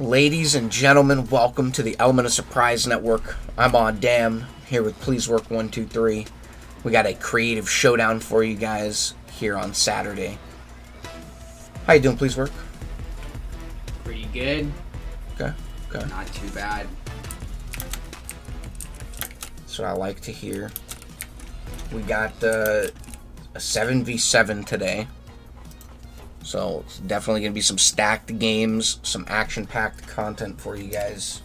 Ladies and gentlemen, welcome to the Element of Surprise Network. I'm on Dam, here with Please Work 123. We got a creative showdown for you guys here on Saturday. How you doing, Please Work? Pretty good. Okay. Not too bad. That's what I like to hear. We got a 7v7 today. So it's definitely going to be some stacked games, some action-packed content for you guys.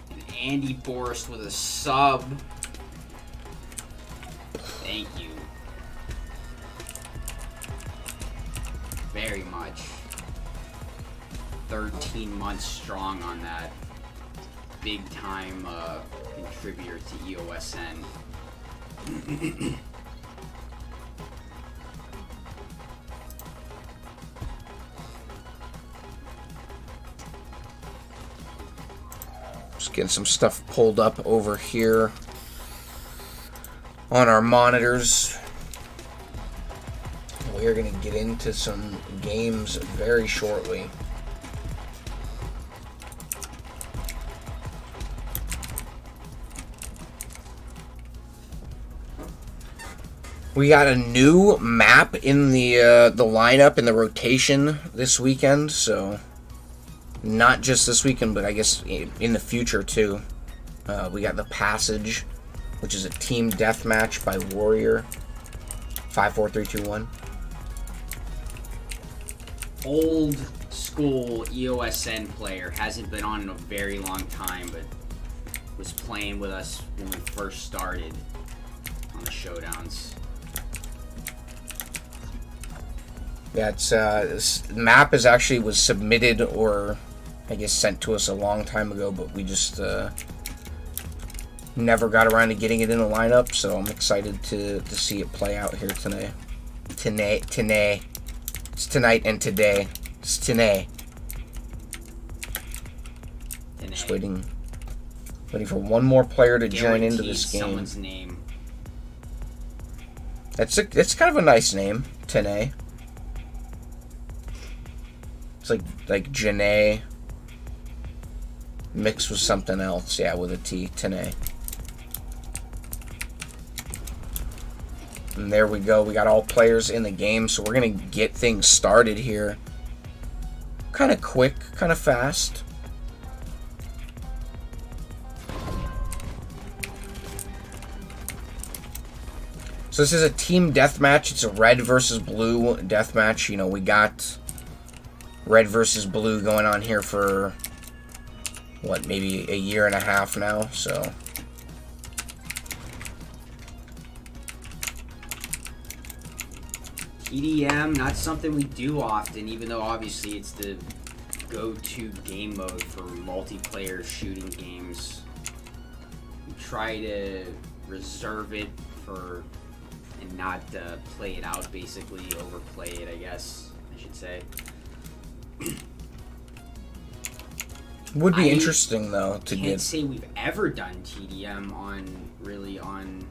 And Andy Boris with a sub. Thank you. Very much. 13 months strong on that. Big time contributor to EOSN. Just getting some stuff pulled up over here on our monitors. We are going to get into some games very shortly. We got a new map in the lineup, in the rotation this weekend, so not just this weekend, but I guess in the future too. We got The Passage, which is a team deathmatch by Warrior. 5, 4, 3, 2, 1. Old school EOSN player, hasn't been on in a very long time, but was playing with us when we first started on the Showdowns. Yeah, it's this map was submitted, or I guess sent to us a long time ago, but we just never got around to getting it in the lineup, so I'm excited to see it play out here today. Today. It's tonight and today. It's today. Just waiting for one more player to join into this game. Someone's name. It's kind of a nice name, Tene. It's like Janae mixed with something else, yeah, with a T, Tene. And there we go. We got all players in the game, so we're gonna get things started here. Kind of quick, kind of fast. So this is a team deathmatch. It's a red versus blue deathmatch. You know, we got red versus blue going on here for what, maybe a year and a half now, so TDM, not something we do often, even though obviously it's the go-to game mode for multiplayer shooting games. We try to reserve it for and not play it out, basically overplay it, I guess I should say. Would be interesting though to get. Can't say we've ever done TDM on.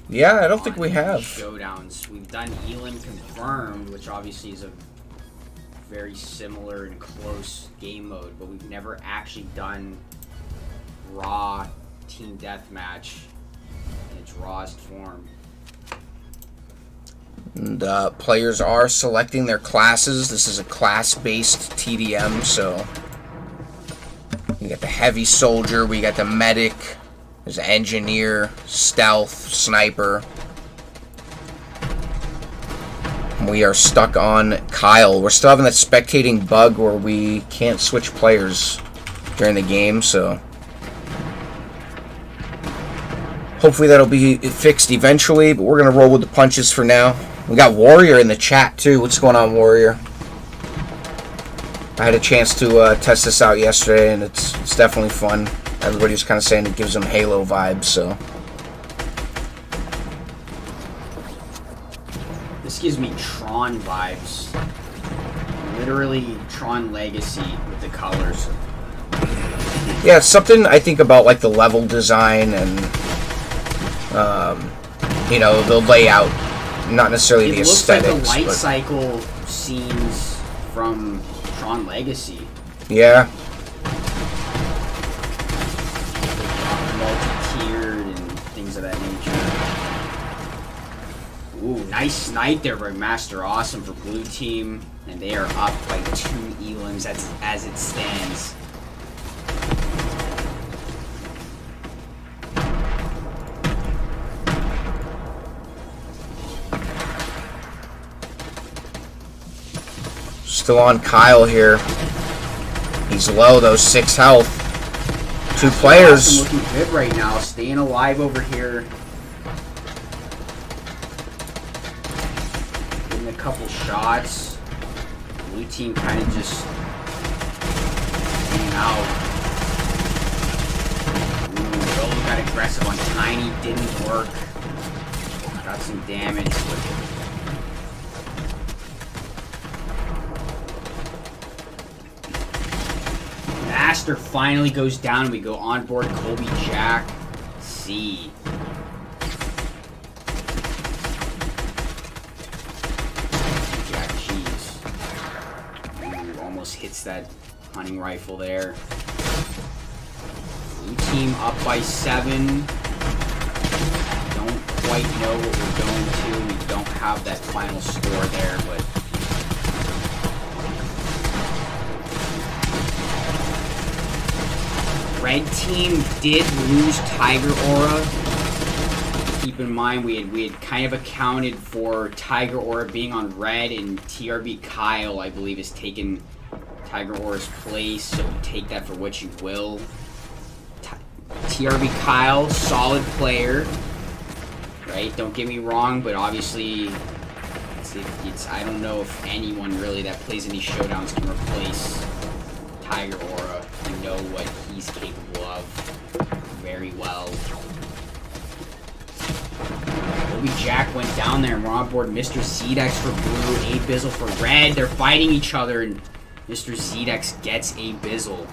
Yeah, I don't think we have. Showdowns. We've done Elam Confirmed, which obviously is a very similar and close game mode, but we've never actually done raw team deathmatch in its rawest form. And players are selecting their classes. This is a class-based TDM, so we got the heavy soldier, we got the medic, there's engineer, stealth, sniper. We are stuck on Kyle. We're still having that spectating bug where we can't switch players during the game, so hopefully that'll be fixed eventually, but we're going to roll with the punches for now. We got Warrior in the chat too. What's going on, Warrior? I had a chance to test this out yesterday, and it's definitely fun. Everybody was kind of saying it gives them Halo vibes, so. This gives me Tron vibes. Literally Tron Legacy with the colors. Yeah, it's something I think about, like the level design and, you know, the layout. Not necessarily the aesthetics. It looks like the light cycle scenes from Tron Legacy. Yeah. Multi-tiered and things of that nature. Ooh, nice snipe there by Master Awesome for blue team. And they are up by 2 elims as it stands. Still on Kyle here. He's low though, 6 health. 2 players. Awesome looking good right now, staying alive over here. Getting a couple shots. Blue team kind of just hanging out. Ooh, Rolo got aggressive on Tiny, didn't work. Got some damage. Master finally goes down. We go on board Colby Jack C. Jack Cheese. Ooh, almost hits that hunting rifle there. Blue team up by 7. Don't quite know what we're going to. We don't have that final score there, but Red team did lose Tiger Aura. Keep in mind we had kind of accounted for Tiger Aura being on red, and TRB Kyle, I believe, has taken Tiger Aura's place, so take that for what you will. TRB Kyle, solid player, right? Don't get me wrong, but obviously it's I don't know if anyone really that plays in these showdowns can replace Tiger Aura. You know what he's capable of very well. Kobe Jack went down there and we're on board Mr. Zedex for blue, A-Bizzle for red. They're fighting each other and Mr. Zedex gets A-Bizzle.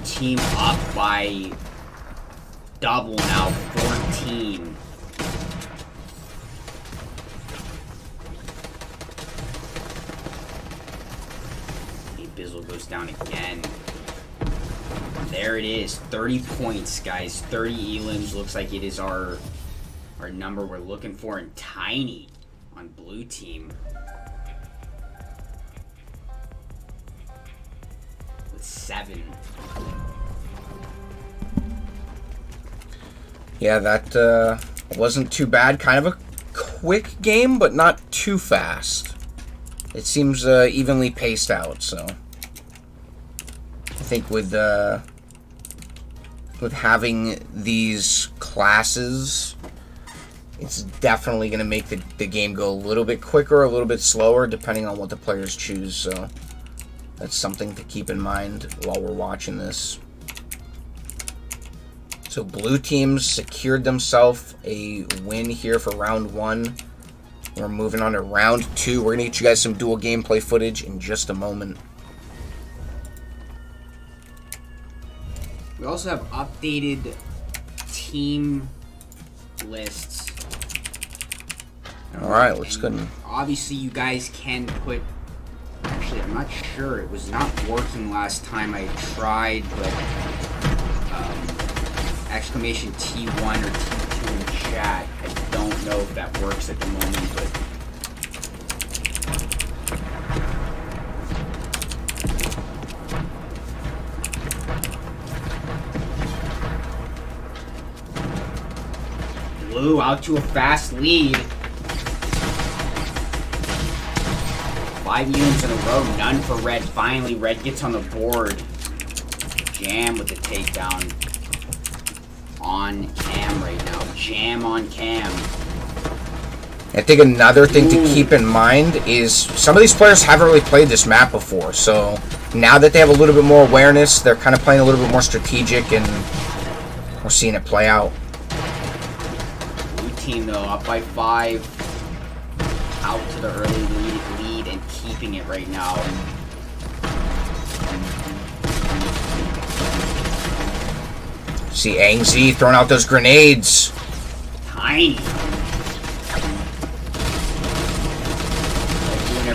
Team up by double now, 14. A-Bizzle goes down again. There it is, 30 points, guys. 30 elims. Looks like it is our number we're looking for, and Tiny on blue team. 7. Yeah, that wasn't too bad. Kind of a quick game, but not too fast. It seems evenly paced out, so I think with having these classes, it's definitely going to make the game go a little bit quicker, a little bit slower, depending on what the players choose, so that's something to keep in mind while we're watching this. So blue teams secured themselves a win here for round 1. We're moving on to round 2. We're going to get you guys some dual gameplay footage in just a moment. We also have updated team lists. Alright, let's go. Obviously, you guys can put... Actually, I'm not sure. It was not working last time I tried, but... exclamation T1 or T2 in the chat. I don't know if that works at the moment, but... Blue out to a fast lead. 5 units in a row, none for red. Finally, red gets on the board. Jam with the takedown. On cam right now. Jam on cam. I think another thing to keep in mind is some of these players haven't really played this map before, so now that they have a little bit more awareness, they're kind of playing a little bit more strategic, and we're seeing it play out. Blue team, though, up by 5. Out to the early lead and keeping it right now. See Angz throwing out those grenades. Tiny.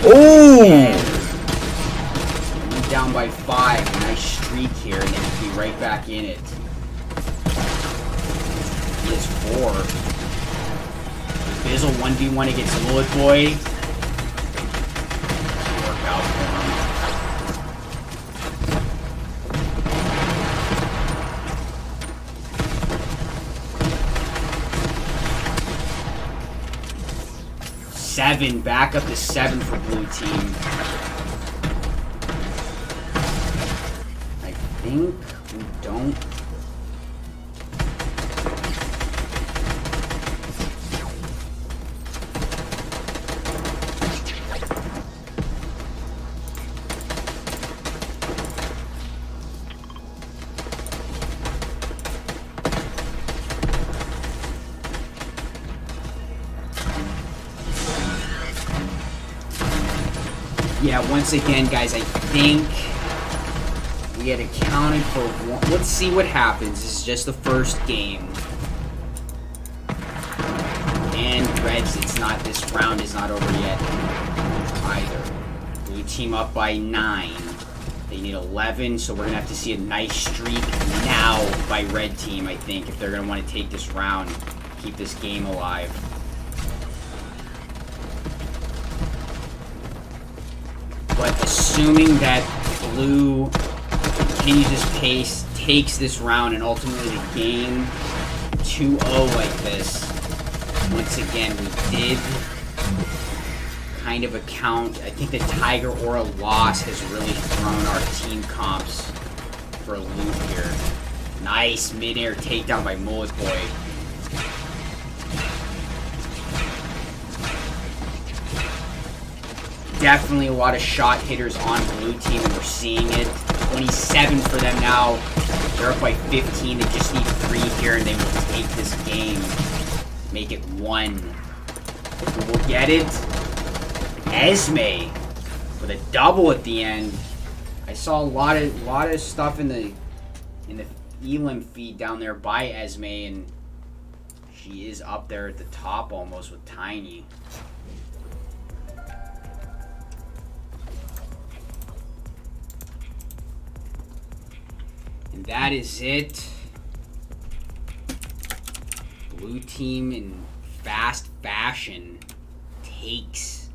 Ooh! Down by 5. Nice streak here, and they can be right back in it. He is 4. Bizzle 1v1 against Mullet Boy. Work out for him. Seven, back up to 7 for blue team. I think we don't. Yeah, once again, guys, I think we had accounted for one. Let's see what happens. This is just the first game. And Reds, this round is not over yet either. Blue team up by 9. They need 11, so we're going to have to see a nice streak now by Red team, I think, if they're going to want to take this round, keep this game alive. But assuming that blue continues this pace, takes this round, and ultimately the game 2-0 like this, once again, we did kind of account. I think the Tiger Aura loss has really thrown our team comps for a loop here. Nice mid-air takedown by Mullet Boy. Definitely a lot of shot hitters on blue team, and we're seeing it. 27 for them now. They're up by 15. They just need 3 here, and they will take this game. Make it 1. Who will get it? Esme with a double at the end. I saw a lot of stuff in the Elim feed down there by Esme, and she is up there at the top almost with Tiny. And that is it. Blue team in fast fashion takes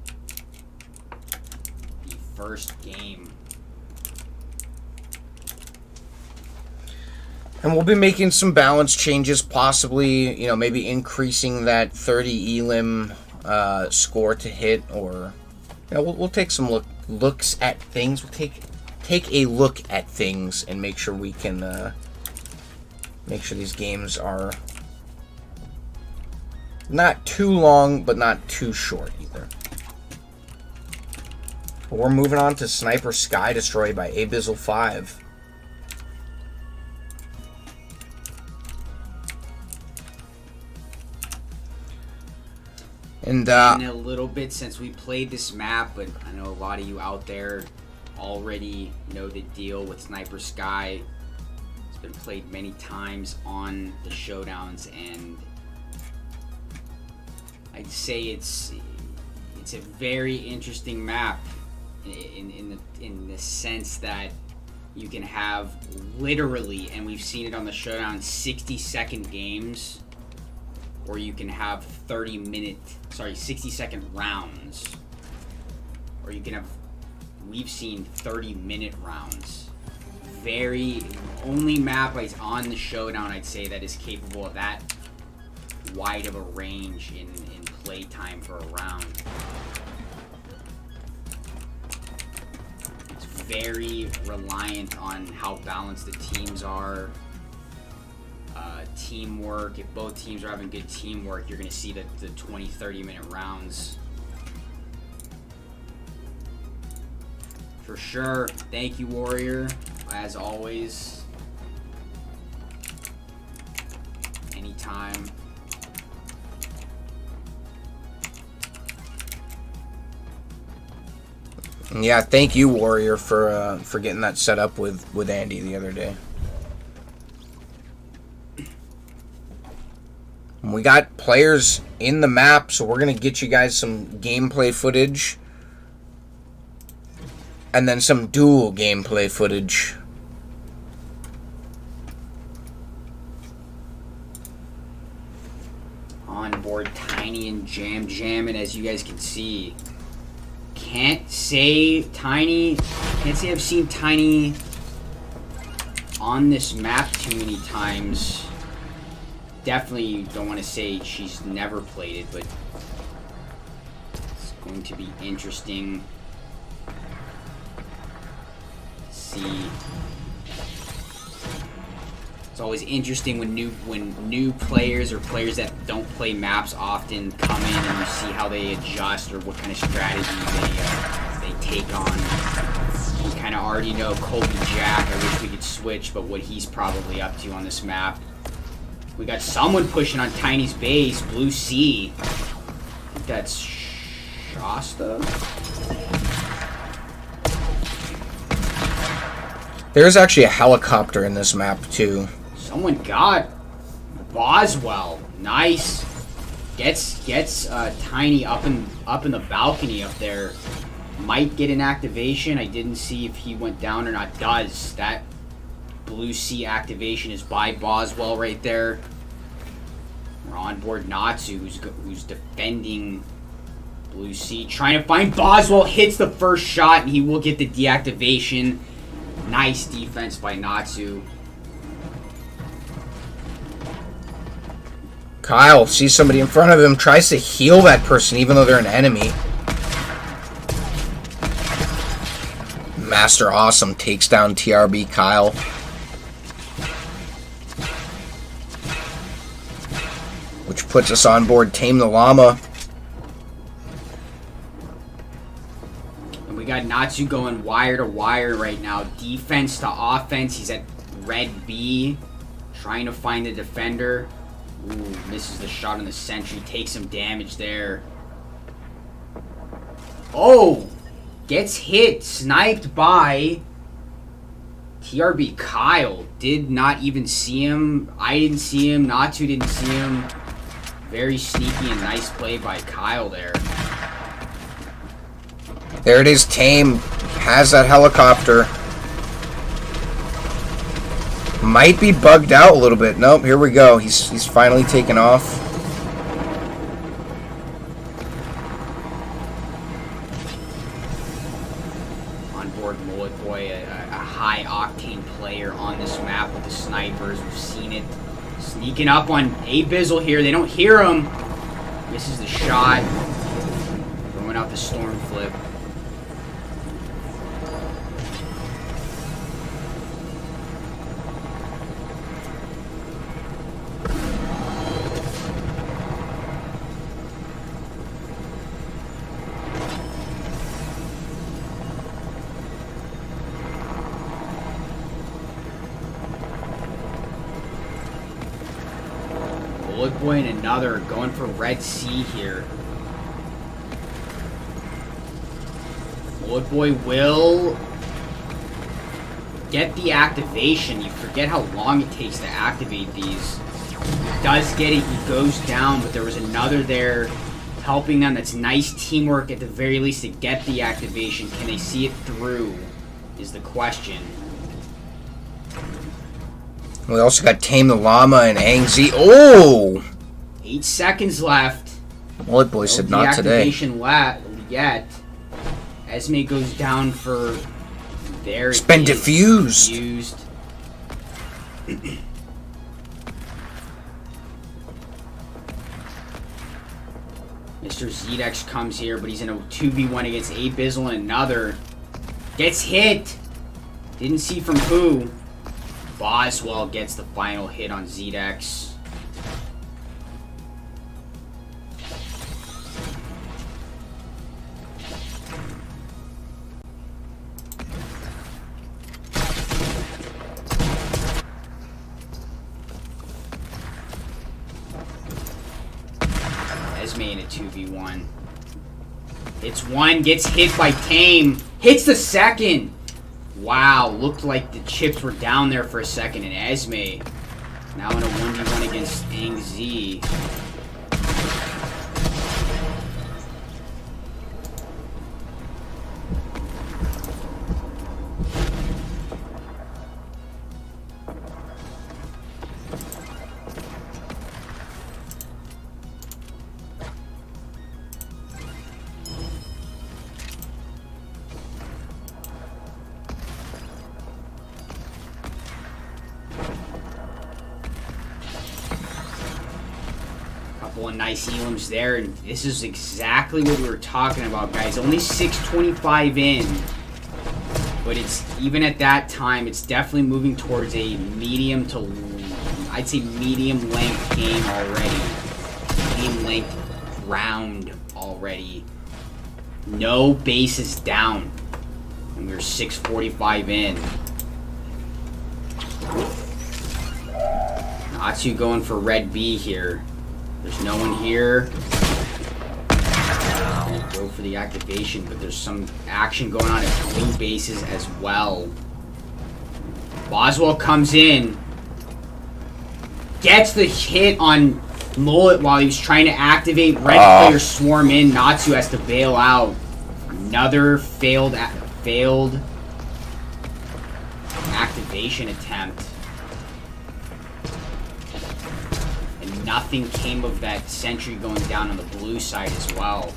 the first game. And we'll be making some balance changes, possibly, maybe increasing that 30 Elim score to hit, or we'll take some looks at things. We'll take a look at things and make sure we can make sure these games are not too long, but not too short either. We're moving on to Sniper Sky Destroy by Abyssal 5. And in a little bit since we played this map, but I know a lot of you out there already know the deal with Sniper Sky. It's been played many times on the Showdowns, and I'd say it's a very interesting map in the sense that you can have literally, and we've seen it on the Showdown, 60-second games, or you can have 60-second rounds, or you can have, we've seen 30-minute rounds. Only map is on the Showdown, I'd say, that is capable of that wide of a range in play time for a round. It's very reliant on how balanced the teams are. Teamwork. If both teams are having good teamwork, you're going to see the 20-30 minute rounds. For sure. Thank you, Warrior. As always. Anytime. Yeah, thank you, Warrior, for getting that set up with Andy the other day. We got players in the map, so we're going to get you guys some gameplay footage. And then some dual gameplay footage. On board Tiny and Jamming, as you guys can see. Can't say I've seen Tiny on this map too many times. Definitely don't want to say she's never played it, but it's going to be interesting to see. It's always interesting when new players or players that don't play maps often come in and you see how they adjust or what kind of strategy they take on. We kind of already know Colby Jack. I wish we could switch, but what he's probably up to on this map. We got someone pushing on Tiny's base, Blue Sea. I think that's Shasta. There's actually a helicopter in this map too. Someone got Boswell. Nice. Gets Tiny up in the balcony up there. Might get an activation. I didn't see if he went down or not. Does. That Blue Sea activation is by Boswell right there. We're on board Natsu, who's defending Blue Sea. Trying to find Boswell. Hits the first shot, and he will get the deactivation. Nice defense by Natsu. Kyle sees somebody in front of him, tries to heal that person even though they're an enemy. Master Awesome takes down TRB Kyle. Which puts us on board Tame the Llama. And we got Natsu going wire to wire right now. Defense to offense. He's at red B. Trying to find the defender. Ooh, misses the shot on the sentry. Takes some damage there. Oh! Gets hit. Sniped by TRB Kyle. Did not even see him. I didn't see him. Natsu didn't see him. Very sneaky and nice play by Kyle there. There it is. Tame has that helicopter. Might be bugged out a little bit. Nope, here we go. He's finally taken off. On board Mullet Boy, a high octane player on this map with the snipers. We've seen it. Sneaking up on A-Bizzle here. They don't hear him. Misses the shot. Throwing out the storm flip. Bullet Boy and another going for Red Sea here. Bullet Boy will get the activation. You forget how long it takes to activate these. He does get it. He goes down, but there was another there helping them. That's nice teamwork at the very least to get the activation. Can they see it through is the question. We also got Tame the Llama and Ang Z. Oh! 8 seconds left. Mullet Boy said not today. Deactivation yet. Esme goes down for there. It's been diffused. Mr. Zedex comes here, but he's in a 2v1 against A-Bizzle and another. Gets hit. Didn't see from who. Boswell gets the final hit on Zedex. Esme in a 2v1. Hits one, gets hit by Tame. Hits the second. Wow, looked like the chips were down there for a second. And Esme now in a 1v1 against Ang Z. Couple of nice elims there, and this is exactly what we were talking about, guys. Only 625 in, but it's even at that time, it's definitely moving towards a medium to, I'd say medium length game already. Medium length round already. No bases down, and we're 645 in. Natsu going for red B here. There's no one here. Go for the activation, but there's some action going on at blue bases as well. Boswell comes in. Gets the hit on Mullet while he was trying to activate. Red players swarm in. Natsu has to bail out. Another failed activation attempt. Nothing came of that sentry going down on the blue side as well.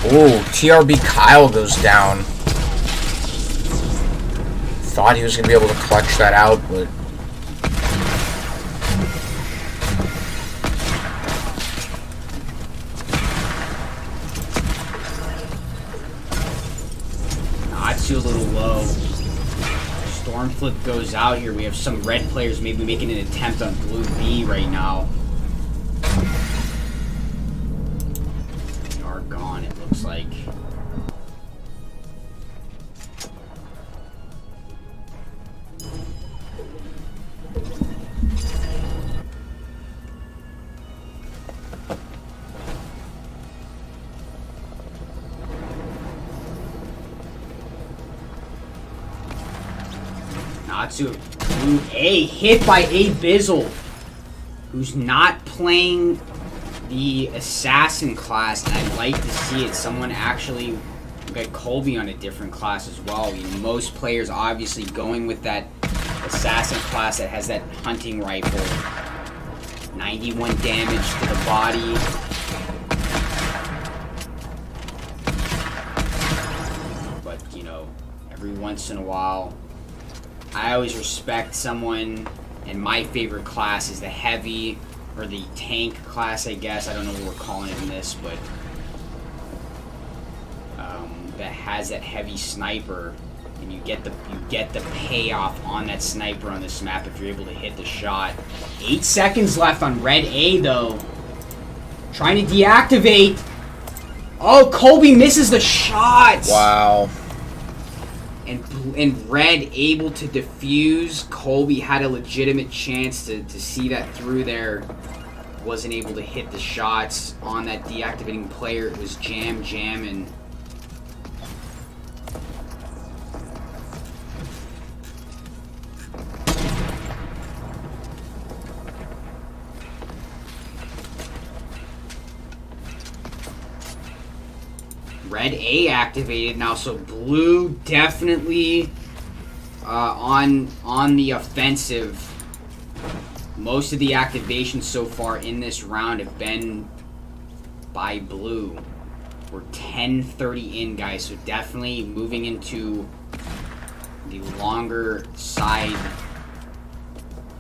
Oh, TRB Kyle goes down. Thought he was going to be able to clutch that out, but... Natsu a little low. Stormflip goes out here. We have some red players maybe making an attempt on blue B right now. Like Natsu blue A hit by A Bizzle, who's not playing the assassin class, and I'd like to see it. Someone actually got Colby on a different class as well. You know, most players obviously going with that assassin class that has that hunting rifle. 91 damage to the body. But, you know, every once in a while, I always respect someone, and my favorite class is the heavy, or the tank class, I guess. I don't know what we're calling it in this, but that has that heavy sniper, and you get the payoff on that sniper on this map if you're able to hit the shot. 8 seconds left on red A though. Trying to deactivate. Oh, Colby misses the shot. Wow. And red able to defuse. Colby had a legitimate chance to see that through there. Wasn't able to hit the shots on that deactivating player. It was jamming. Red A activated now, so blue definitely on the offensive. Most of the activations so far in this round have been by blue. We're 10:30 in, guys, so definitely moving into the longer side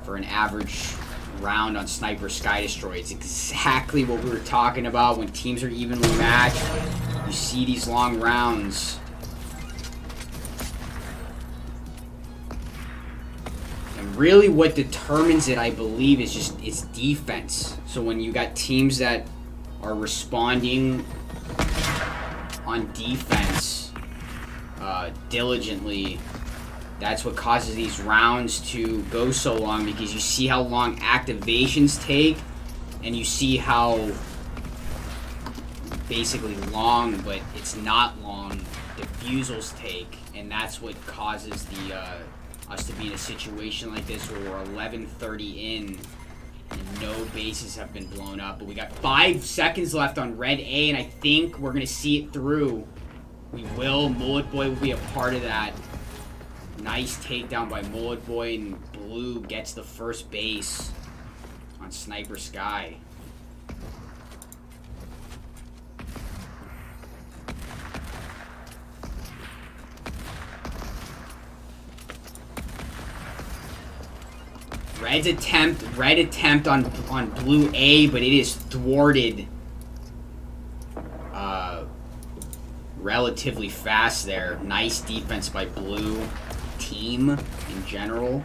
for an average round on Sniper Sky Destroy. It's exactly what we were talking about when teams are evenly matched. You see these long rounds. And really what determines it, I believe, is just it's defense. So when you got teams that are responding on defense diligently, that's what causes these rounds to go so long, because you see how long activations take, and you see how basically long, but it's not long, defusals take, and that's what causes the us to be in a situation like this where we're 11:30 in and no bases have been blown up. But we got 5 seconds left on red A, and I think we're gonna see it through. We will. Mullet Boy will be a part of that. Nice takedown by Mullet Boy, and blue gets the first base on Sniper Sky. Red attempt on blue A, but it is thwarted relatively fast there. Nice defense by blue team in general.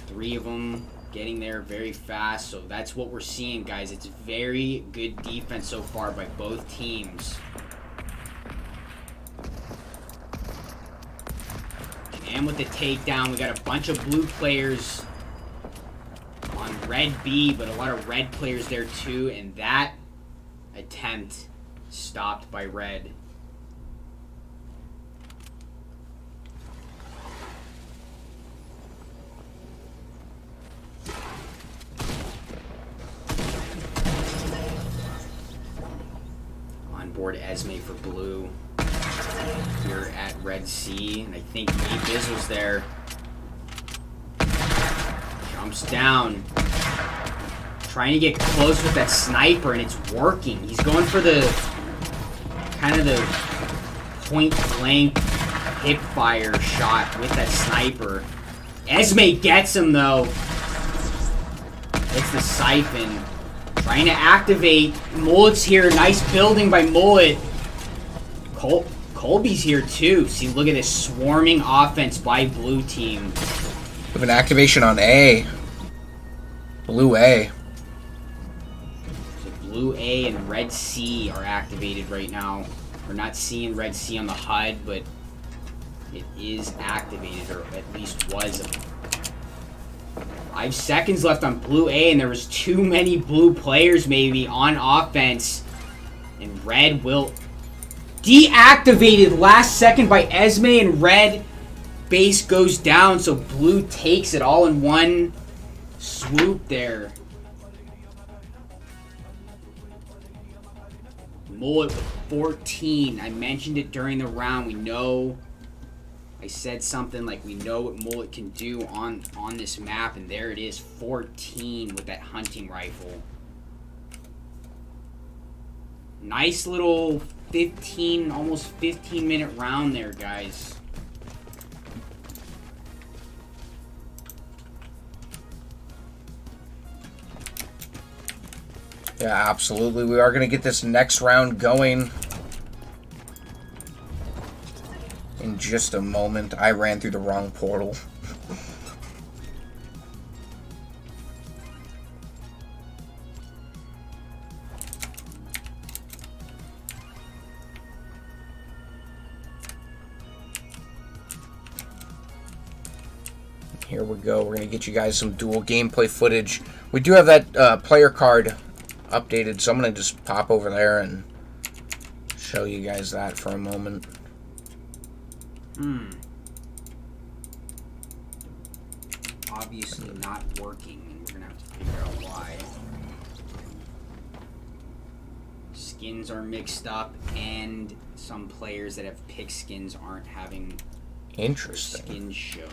3 of them getting there very fast, so that's what we're seeing, guys. It's very good defense so far by both teams. And with the takedown, we got a bunch of blue players on red B, but a lot of red players there too, and that attempt stopped by red. On board Esme for blue here at red C, and I think Biz was there. Jumps down, trying to get close with that sniper, and it's working. He's going for the kind of the point blank hip fire shot with that sniper. Esme gets him though. It's the siphon. Trying to activate. Mullet's here. Nice building by Mullet. Colby's here too. See, look at this swarming offense by blue team. We have an activation on A. Blue A. So blue A and red C are activated right now. We're not seeing red C on the HUD, but it is activated, or at least was. 5 seconds left on blue A, and there was too many blue players maybe on offense. And red will... Deactivated last second by Esme, and red base goes down, so blue takes it all in one swoop there. Mullet with 14. I mentioned it during the round. We know, I said something like we know what Mullet can do on this map, and there it is, 14 with that hunting rifle. Nice little 15, almost 15-minute round there, guys. Yeah, absolutely. We are going to get this next round going in just a moment. I ran through the wrong portal. Here we go. We're going to get you guys some dual gameplay footage. We do have that player card updated, so I'm going to just pop over there and show you guys that for a moment. Obviously not working, and we're going to have to figure out why. Skins are mixed up, and some players that have picked skins aren't having Interesting. skins show.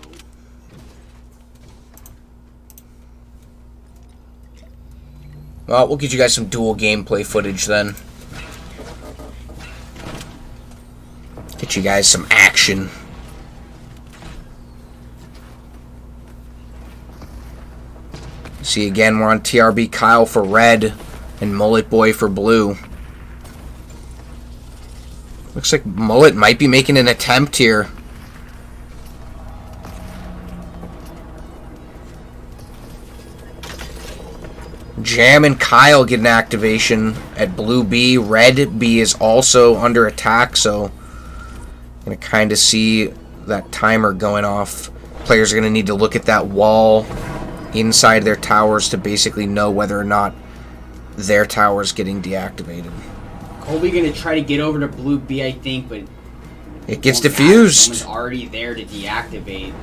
Well, we'll get you guys some dual gameplay footage then. Get you guys some action. See, again, we're on TRB Kyle for red and Mullet Boy for blue. Looks like Mullet might be making an attempt here. Jam and Kyle get an activation at blue B. Red B is also under attack, so going to kind of see that timer going off. Players are going to need to look at that wall inside their towers to basically know whether or not their tower is getting deactivated. Colby going to try to get over to blue B, I think, but it gets diffused. Someone's already there to deactivate.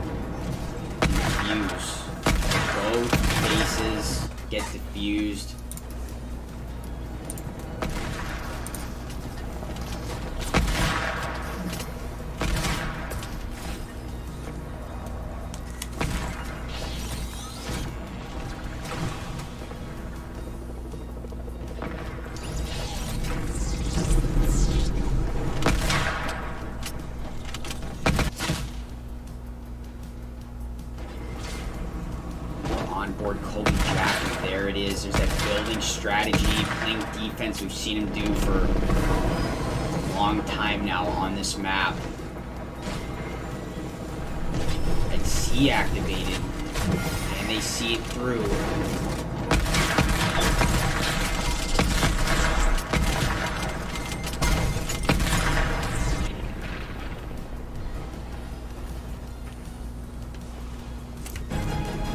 Diffuse. Both bases get diffused. Onboard Colby Jack, and there it is. There's that building strategy, playing defense we've seen him do for a long time now on this map. And C activated, and they see it through.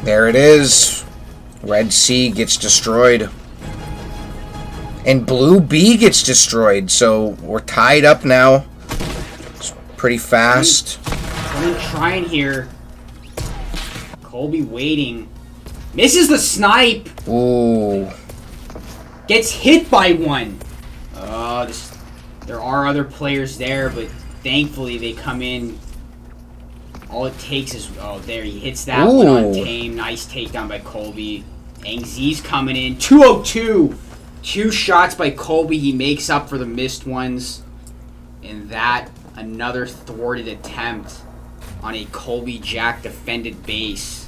There it is. Red C gets destroyed. And blue B gets destroyed. So we're tied up now. It's pretty fast. Someone trying here. Colby waiting. Misses the snipe. Ooh. Gets hit by one. There are other players there, but thankfully they come in. All it takes is, there, he hits that one on Tame. Nice takedown by Colby. Angz's coming in. 202. 2 shots by Colby. He makes up for the missed ones. And that, another thwarted attempt on a Colby Jack defended base.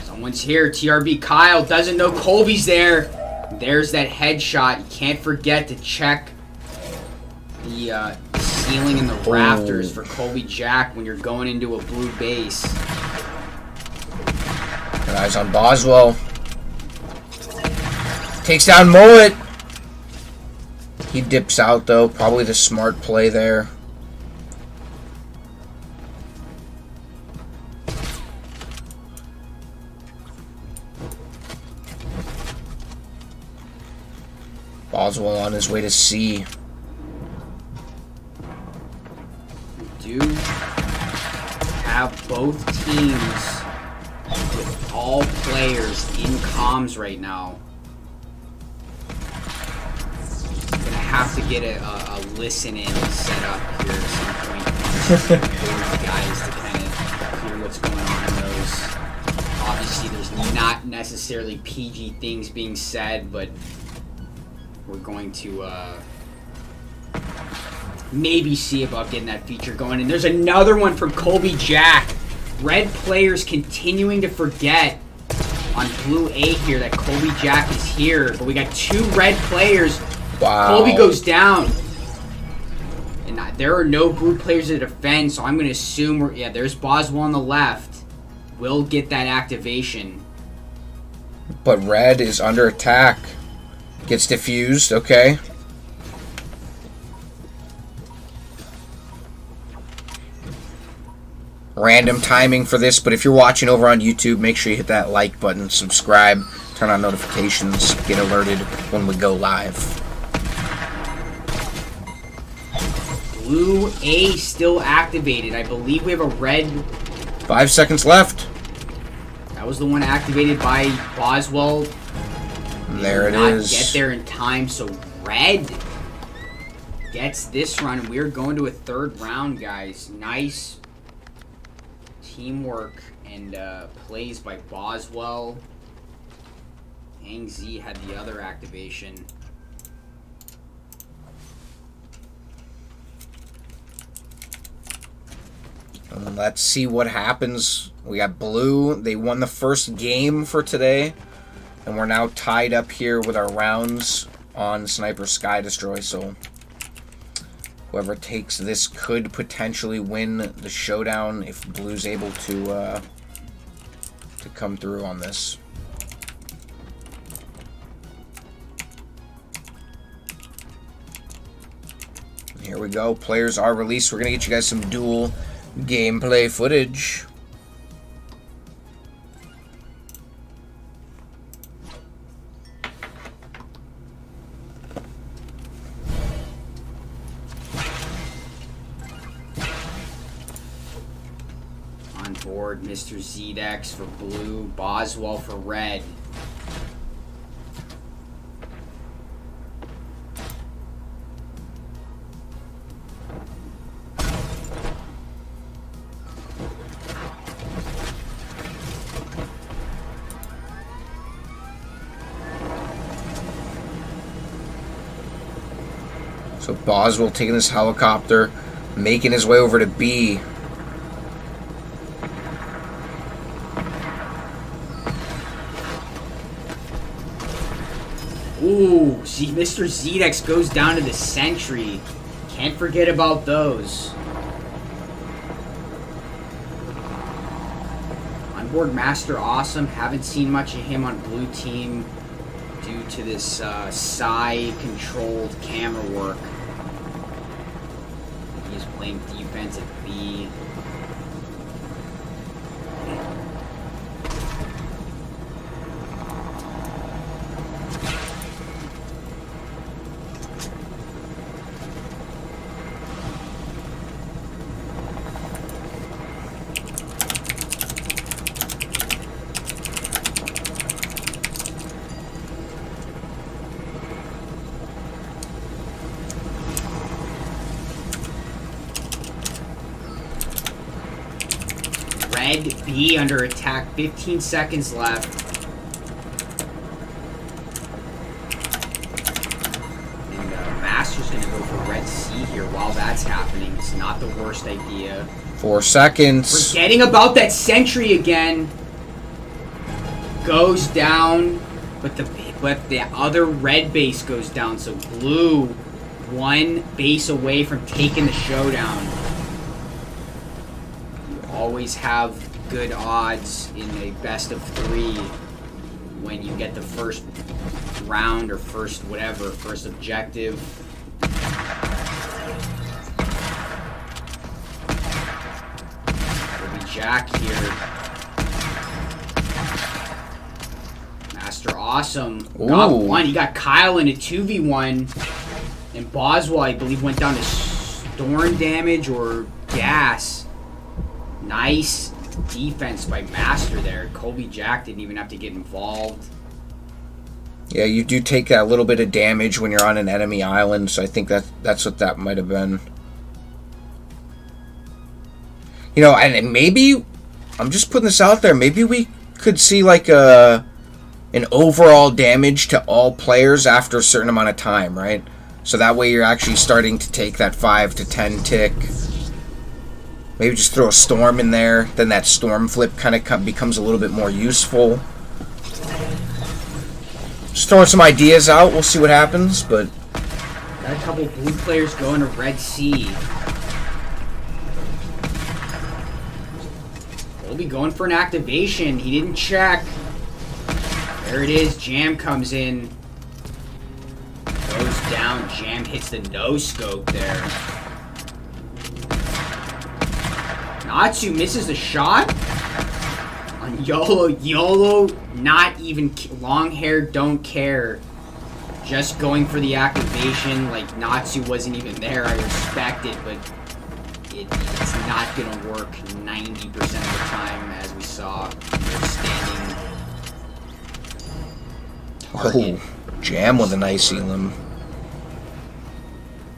Someone's here. TRB Kyle doesn't know Colby's there. There's that headshot. You can't forget to check the ceiling and the rafters for Colby Jack when you're going into a blue base. Got eyes on Boswell. Takes down Mullet. He dips out, though. Probably the smart play there. Boswell on his way to C. We do have both teams with all players in comms right now. I'm gonna have to get a listen-in set up here at some point for you guys to kind of hear what's going on in those. Obviously, there's not necessarily PG things being said, but we're going to maybe see about getting that feature going. And there's another one from Colby Jack. Red players continuing to forget on blue A here that Colby Jack is here. But we got 2 red players. Wow. Colby goes down. And there are no blue players to defend, so I'm going to assume there's Boswell on the left. We'll get that activation. But red is under attack. Gets diffused, okay. Random timing for this, but if you're watching over on YouTube, make sure you hit that like button, subscribe, turn on notifications, get alerted when we go live. Blue A still activated. I believe we have a red. 5 seconds left. That was the one activated by Boswell. There it is. Get there in time, so red gets this run. We're going to a 3rd round, guys. Nice teamwork and plays by Boswell. Angz had the other activation. Let's see what happens. We got blue. They won the first game for today. And we're now tied up here with our rounds on Sniper Sky Destroy. So whoever takes this could potentially win the showdown if blue's able to come through on this. Here we go. Players are released. We're going to get you guys some dual gameplay footage. On board, Mr. Zedex for blue, Boswell for red. So Boswell taking this helicopter, making his way over to B. Ooh, see, Mr. Zedex goes down to the sentry. Can't forget about those. On board Master Awesome. Haven't seen much of him on blue team due to this side-controlled camera work. He's playing defense at B. Red B under attack, 15 seconds left. And Master's going to go for red C here while that's happening. It's not the worst idea. 4 seconds. Forgetting about that sentry again. Goes down, but the other red base goes down. So blue, one base away from taking the showdown. Always have good odds in a best of 3 when you get the first round or first whatever, first objective. Will be Jack here. Master Awesome got one. He got Kyle in a 2v1. And Boswell, I believe, went down to storm damage or gas. Nice defense by Master there. Colby Jack didn't even have to get involved. Yeah, you do take a little bit of damage when you're on an enemy island, so I think that's what that might have been. You know, and maybe, I'm just putting this out there, maybe we could see like an overall damage to all players after a certain amount of time, right? So that way you're actually starting to take that 5 to 10 tick. Maybe just throw a storm in there, then that storm flip kind of becomes a little bit more useful. Just throwing some ideas out, we'll see what happens, but... Got a couple blue players going to Red Sea. We'll be going for an activation. He didn't check. There it is, Jam comes in. Goes down, Jam hits the no-scope there. Natsu misses the shot on YOLO. YOLO, not even long hair, don't care. Just going for the activation. Like Natsu wasn't even there. I respect it, but it's not going to work 90% of the time, as we saw. Standing target. Oh, Jam with a nice elim.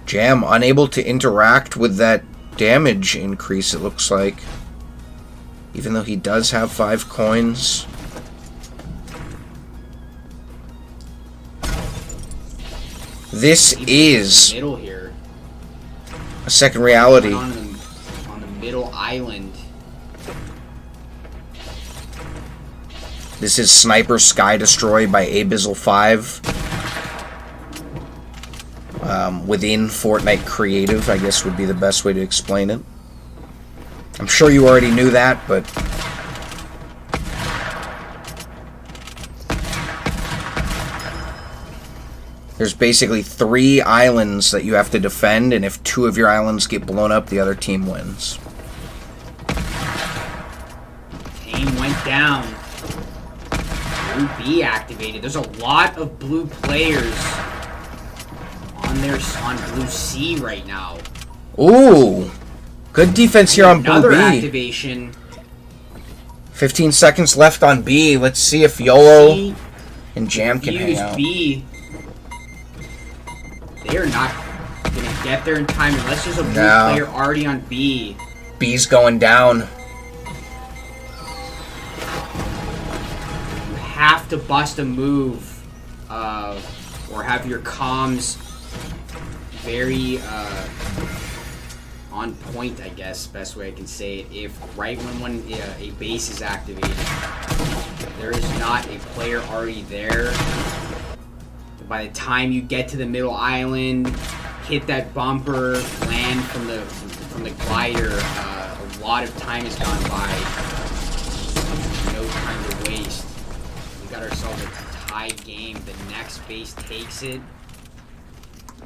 Jam unable to interact with that damage increase, it looks like. Even though he does have 5 coins. This is middle here. a second reality. On the middle island. This is Sniper Sky Destroy by Abyssal5. Within Fortnite Creative, I guess would be the best way to explain it. I'm sure you already knew that, but... There's basically 3 islands that you have to defend, and if 2 of your islands get blown up, the other team wins. Team went down. Blue B activated. There's a lot of blue players on Blue C right now. Ooh! Good defense here on Blue Another B. activation. 15 seconds left on B. Let's see if YOLO and Jam can hang out. B. They're not going to get there in time unless there's a blue player already on B. B's going down. You have to bust a move or have your comms very on point, I guess, best way I can say it. If right when a base is activated, there is not a player already there. By the time you get to the middle island, hit that bumper, land from the glider, a lot of time has gone by. No time to waste. We got ourselves a tied game. The next base takes it,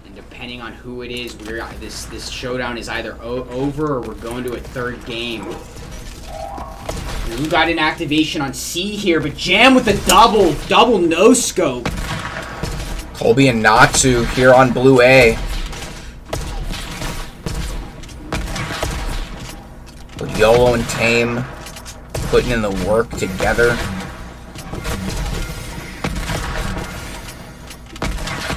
and depending on who it is, this showdown is either over or we're going to a third game. We got an activation on C here, but Jam with the double no scope. Colby and Natsu here on Blue A. With YOLO and Tame putting in the work together.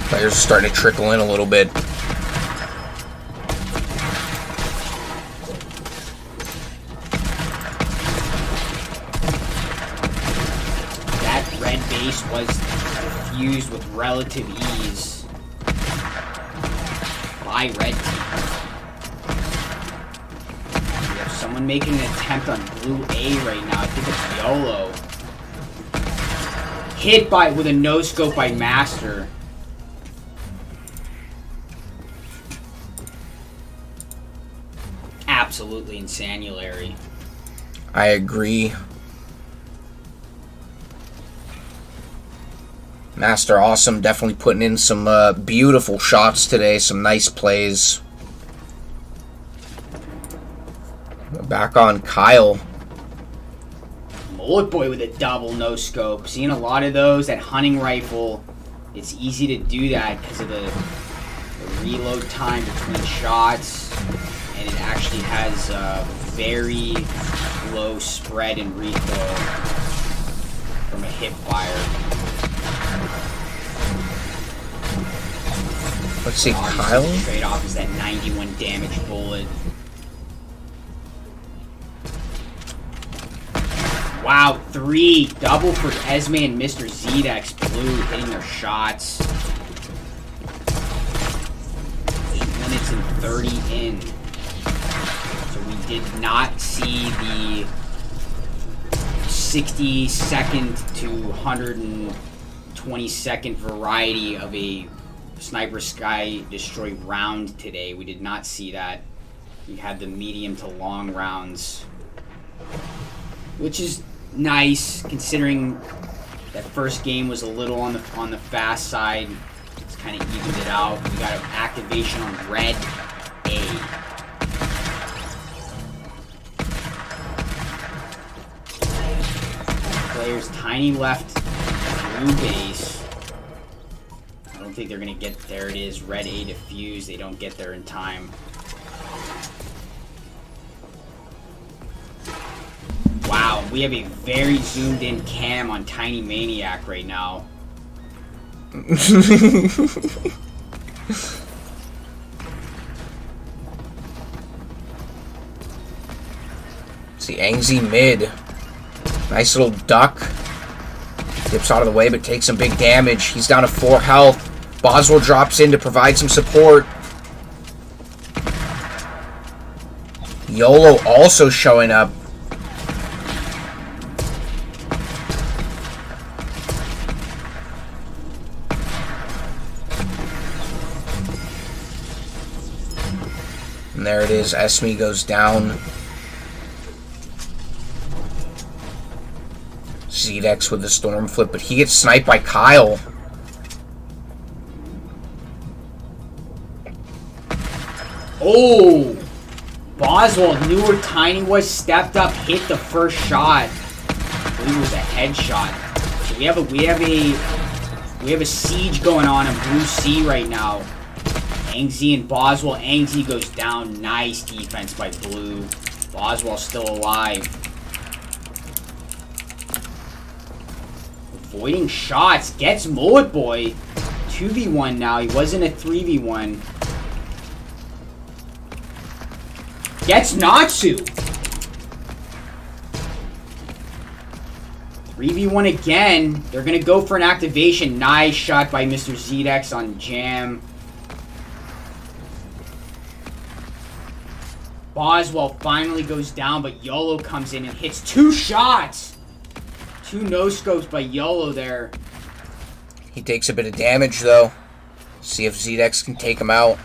Players are starting to trickle in a little bit. That red base was used with relative ease by red team. We have someone making an attempt on Blue A right now. I think it's YOLO. Hit with a no scope by Master. Absolutely insanulary. I agree. Master Awesome definitely putting in some beautiful shots today, some nice plays. We're back on Kyle. Mullet Boy with a double no scope. Seeing a lot of those. That hunting rifle, it's easy to do that because of the reload time between shots, and it actually has very low spread and recoil from a hip fire. Let's see, Kyle. The trade-off is that 91 damage bullet. Wow, 3 double for Esme and Mr. Zedex. Blue hitting their shots. 8 minutes and 30 in. So we did not see the 60-second to 120-second variety of a Sniper Sky Destroy round today. We did not see that. We had the medium to long rounds, which is nice considering that first game was a little on the fast side. It's kind of evened it out. We got an activation on Red A. Players tiny left blue base. I don't think they're gonna get there. It is Red A defuse. They don't get there in time. Wow, we have a very zoomed in cam on Tiny Maniac right now. See, Angzy mid. Nice little duck. Dips out of the way, but takes some big damage. He's down to 4 health. Boswell drops in to provide some support. YOLO also showing up. there it is. Esme goes down. Zedex with the storm flip, but he gets sniped by Kyle. Oh! Boswell knew where Tiny was, stepped up, hit the first shot. I believe it was a headshot. So we have a siege going on Blue C right now. Angzy and Boswell. Angzy goes down. Nice defense by Blue. Boswell's still alive. Avoiding shots. Gets Mullet Boy. 2v1 now. He wasn't a 3v1. Gets Natsu. 3v1 again. They're going to go for an activation. Nice shot by Mr. Zedex on Jam. Boswell finally goes down, but YOLO comes in and hits 2 shots. 2 no-scopes by YOLO there. He takes a bit of damage, though. See if Zedex can take him out.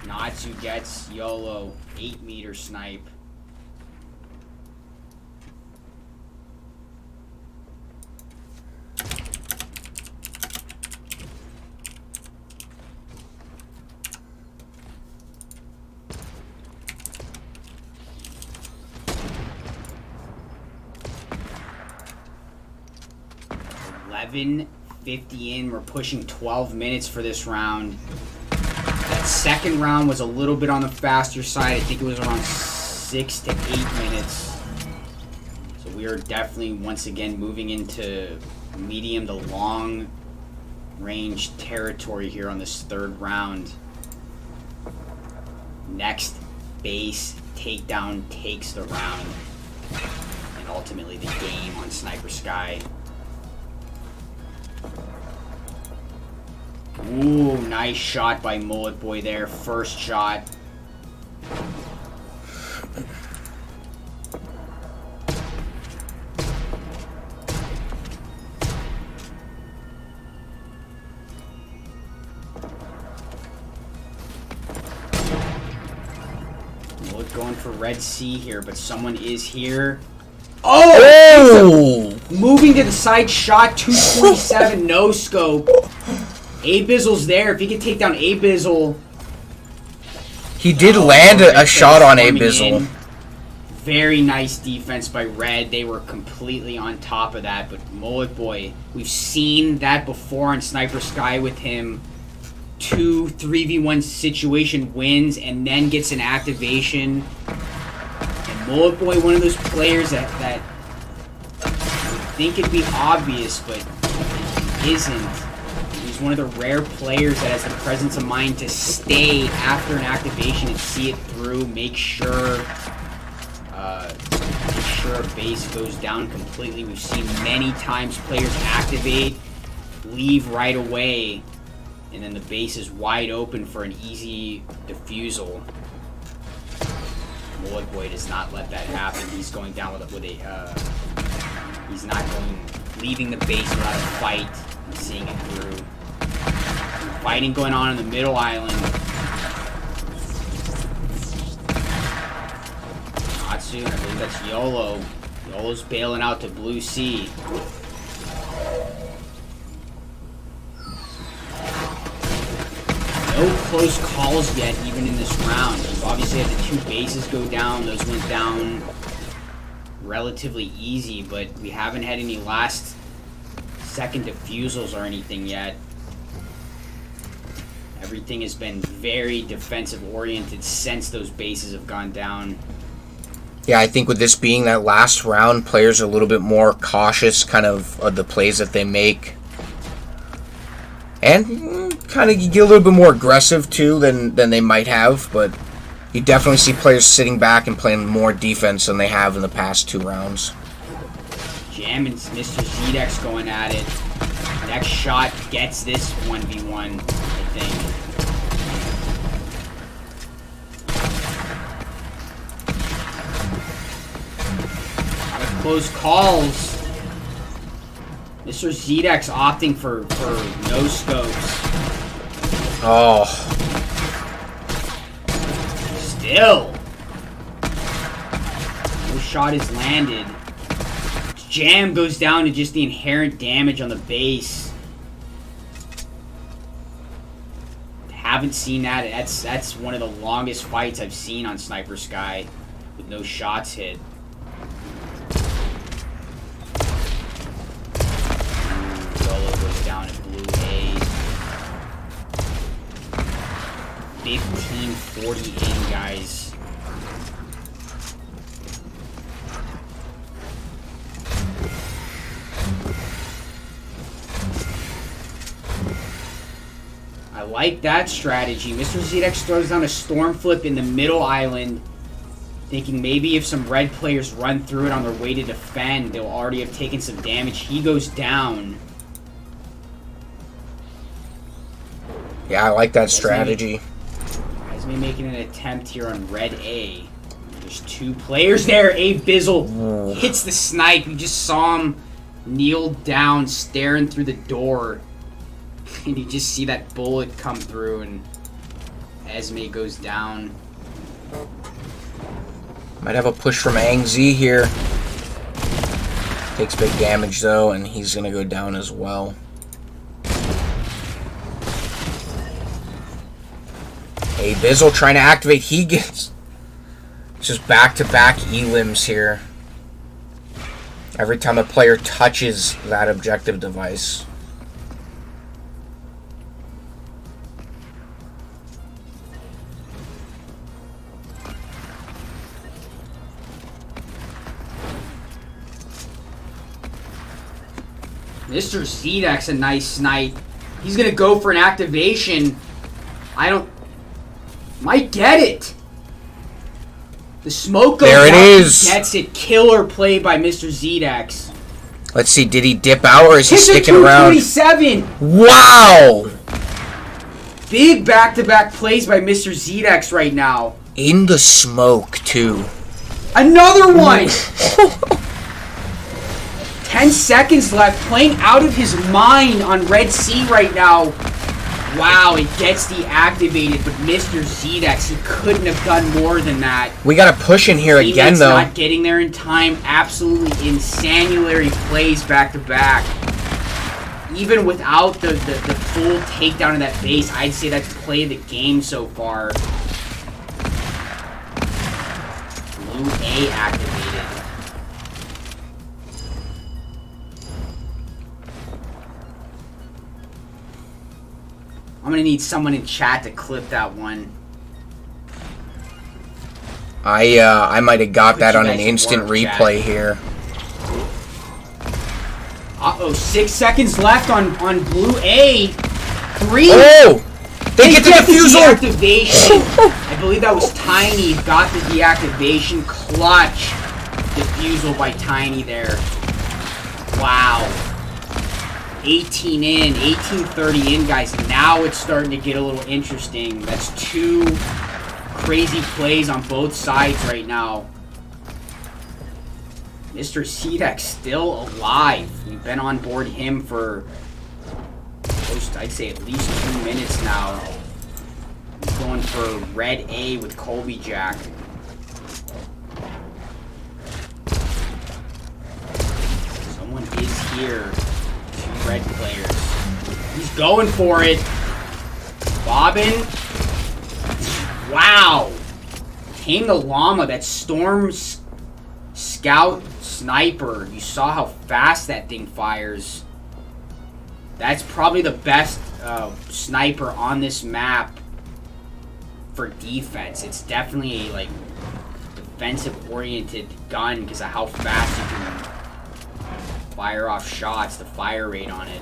Natsu gets YOLO. 8-meter snipe. $11.50 in. We're pushing 12 minutes for this round. That second round was a little bit on the faster side. I think it was around 6 to 8 minutes. So we are definitely once again moving into medium to long range territory here on this third round. Next base takedown takes the round. And ultimately the game on Sniper Sky. Ooh, nice shot by Mullet Boy there. First shot. Mullet going for Red C here, but someone is here. Oh! Moving to the side shot, 227, no scope. Abizzle's there. If he could take down Abizzle. He did land a shot on Abizzle. Very nice defense by Red. They were completely on top of that. But Mullet Boy, we've seen that before on Sniper Sky with him. 2 3v1 situation wins and then gets an activation. And Mullet Boy, one of those players that you think it'd be obvious, but it isn't. He's one of the rare players that has the presence of mind to stay after an activation and see it through, make sure a base goes down completely. We've seen many times players activate, leave right away, and then the base is wide open for an easy defusal. Mullet Boy does not let that happen. He's going down with a he's not leaving the base without a fight and seeing it through. Fighting going on in the middle island. Natsu, I believe that's YOLO. YOLO's bailing out to Blue C. No close calls yet, even in this round. We've obviously had the 2 bases go down. Those went down relatively easy, but we haven't had any last second defusals or anything yet. Everything has been very defensive oriented since those bases have gone down. Yeah, I think with this being that last round, players are a little bit more cautious kind of the plays that they make. And kind of get a little bit more aggressive too than they might have, but you definitely see players sitting back and playing more defense than they have in the past 2 rounds. Jam and Mr. Zedex going at it. Next shot gets this 1v1, I think. Close calls. Mr. Zedex opting for no scopes. Oh. still. No shot is landed. Jam goes down to just the inherent damage on the base. Haven't seen that. That's one of the longest fights I've seen on Sniper Sky with no shots hit. Solo goes down at blue A. 15-40 in, guys. I like that strategy. Mr. ZX throws down a storm flip in the middle island, thinking maybe if some red players run through it on their way to defend, they'll already have taken some damage. He goes down. Yeah, I like that strategy. Guys may making an attempt here on red A. There's two players there. A Bizzle hits the snipe. You just saw him kneel down, staring through the door. And you just see that bullet come through, and Esme goes down. Might have a push from Ang Z here. Takes big damage though, and he's gonna go down as well. A Bizzle trying to activate. He gets just back-to-back elims here. Every time a player touches that objective device. Mr. Zedek's a nice snipe. He's gonna go for an activation. Might get it. The smoke goes there it out, is. He gets it. Killer play by Mr. Zedex. Let's see, did he dip out or is he sticking around? 227. Wow! Big back-to-back plays by Mr. Zedex right now. In the smoke, too. Another one! 10 seconds left, playing out of his mind on Red Sea right now. Wow, it gets deactivated, but Mr. Zedex, he couldn't have done more than that. We got to push in here again, though. Not getting there in time. Absolutely insanulary plays back to back. Even without the full takedown of that base, I'd say that's play of the game so far. Blue A activated. I'm gonna need someone in chat to clip that one. I might have got that on an instant replay here. Uh-oh, 6 seconds left on Blue A. 3. Oh! They get the defusal! The deactivation. I believe that was Tiny. Got the deactivation. Clutch defusal by Tiny there. Wow. 18 in, 18:30 in, guys. Now it's starting to get a little interesting. That's two crazy plays on both sides right now. Mr. Zedex still alive. We've been on board him for, I'd say, at least 2 minutes now. He's going for red A with Colby Jack. Someone is here. Red players. He's going for it. Bobbin. Wow. Tame the Llama. That Storm Scout Sniper. You saw how fast that thing fires. That's probably the best sniper on this map for defense. It's definitely a defensive-oriented gun because of how fast you can fire off shots, the fire rate on it.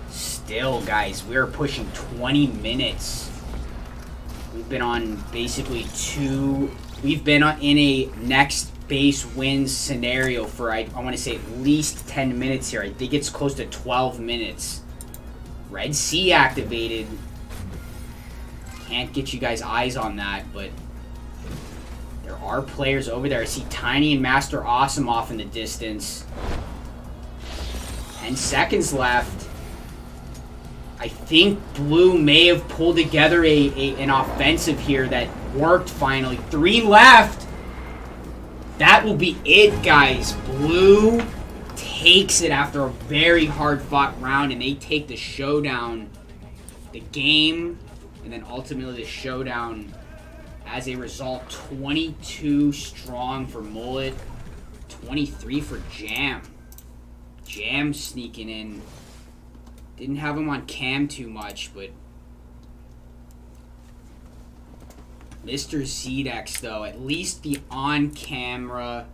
Still, guys, we're pushing 20 minutes. We've been on basically we've been in a next base wins scenario for, I want to say, at least 10 minutes here. I think it's close to 12 minutes. Red Sea activated. Can't get you guys eyes on that, but there are players over there. I see Tiny and Master Awesome off in the distance. 10 seconds left. I think Blue may have pulled together an offensive here that worked finally. 3 left. That will be it, guys. Blue takes it after a very hard-fought round, and they take the showdown, the game, and then ultimately the showdown. As a result, 22 strong for Mullet, 23 for Jam. Jam sneaking in. Didn't have him on cam too much, but Mr. Zedex, though, at least the on-camera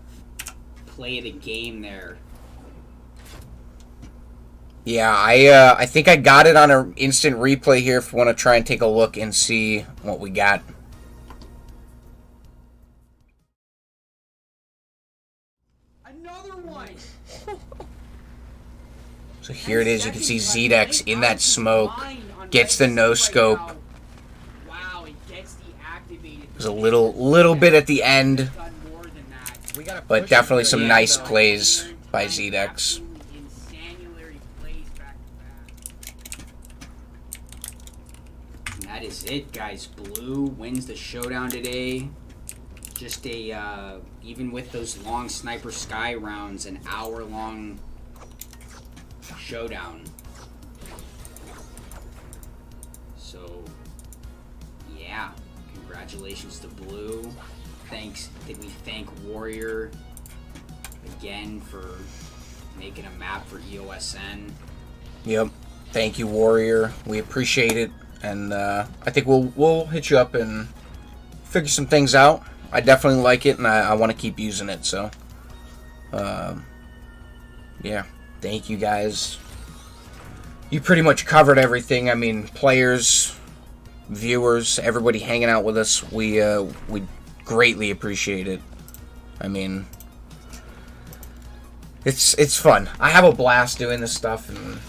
play of the game there. Yeah, I think I got it on an instant replay here if you want to try and take a look and see what we got. Another one! So here it is. You can see Zedex in that smoke. Gets the no-scope. Wow, it gets deactivated. There's a little bit at the end. But definitely some nice plays by Zedex. That is it, guys. Blue wins the showdown today. Just a, even with those long Sniper Sky rounds, an hour-long showdown. So, yeah. Congratulations to Blue. Did we thank Warrior again for making a map for EOSN? Yep. Thank you, Warrior. We appreciate it. And I think we'll hit you up and figure some things out. I definitely like it, and I want to keep using it. So, yeah, thank you guys. You pretty much covered everything. I mean, players, viewers, everybody hanging out with us. We greatly appreciate it. I mean, it's fun. I have a blast doing this stuff, and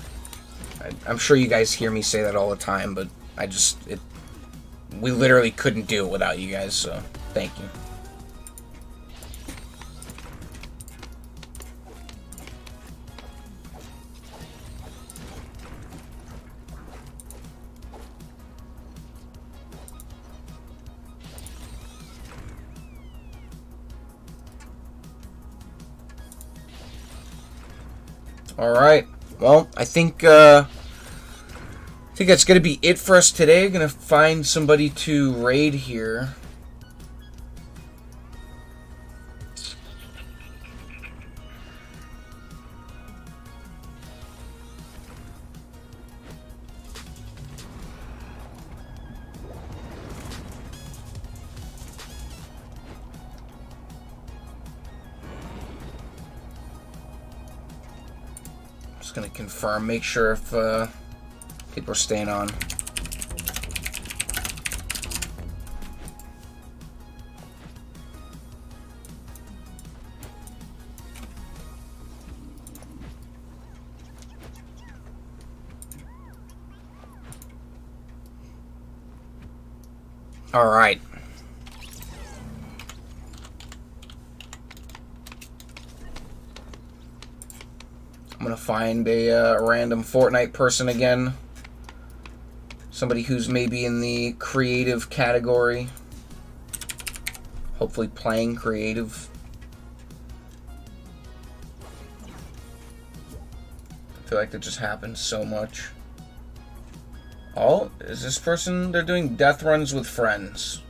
I'm sure you guys hear me say that all the time, but we literally couldn't do it without you guys, so thank you. All right. Well, I think that's going to be it for us today. I'm going to find somebody to raid here. Just going to confirm, make sure if people are staying on. All right. I'm going to find a random Fortnite person again. Somebody who's maybe in the creative category. Hopefully playing creative. I feel like that just happens so much. Oh, is this person? They're doing death runs with friends.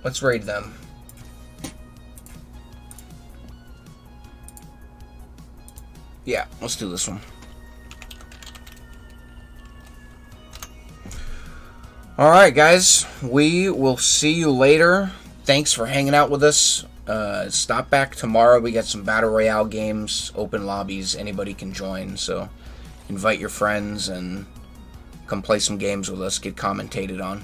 Let's raid them. Yeah, let's do this one. Alright, guys. We will see you later. Thanks for hanging out with us. Stop back tomorrow. We got some Battle Royale games, open lobbies. Anybody can join, so invite your friends and come play some games with us. Get commentated on.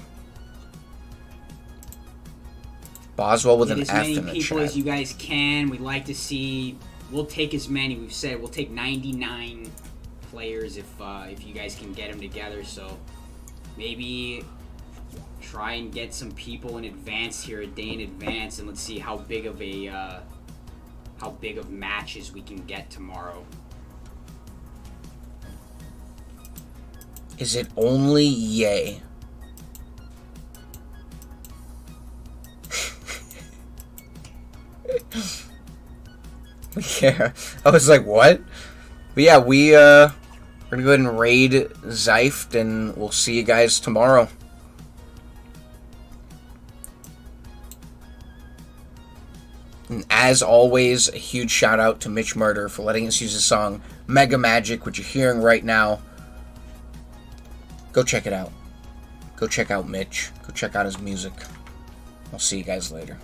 Boswell with an F in the chat. As many people as you guys can. We'd like to see... We'll take as many. We've said we'll take 99 players if you guys can get them together. So maybe try and get some people in advance here, a day in advance, and let's see how big of matches we can get tomorrow. Is it only yay? Yeah, I was like, what? But yeah, we're gonna go ahead and raid Zeift, and we'll see you guys tomorrow. And as always, a huge shout out to Mitch Murder for letting us use the song Mega Magic, which you're hearing right now. Go check it out. Go check out Mitch. Go check out his music. I'll see you guys later.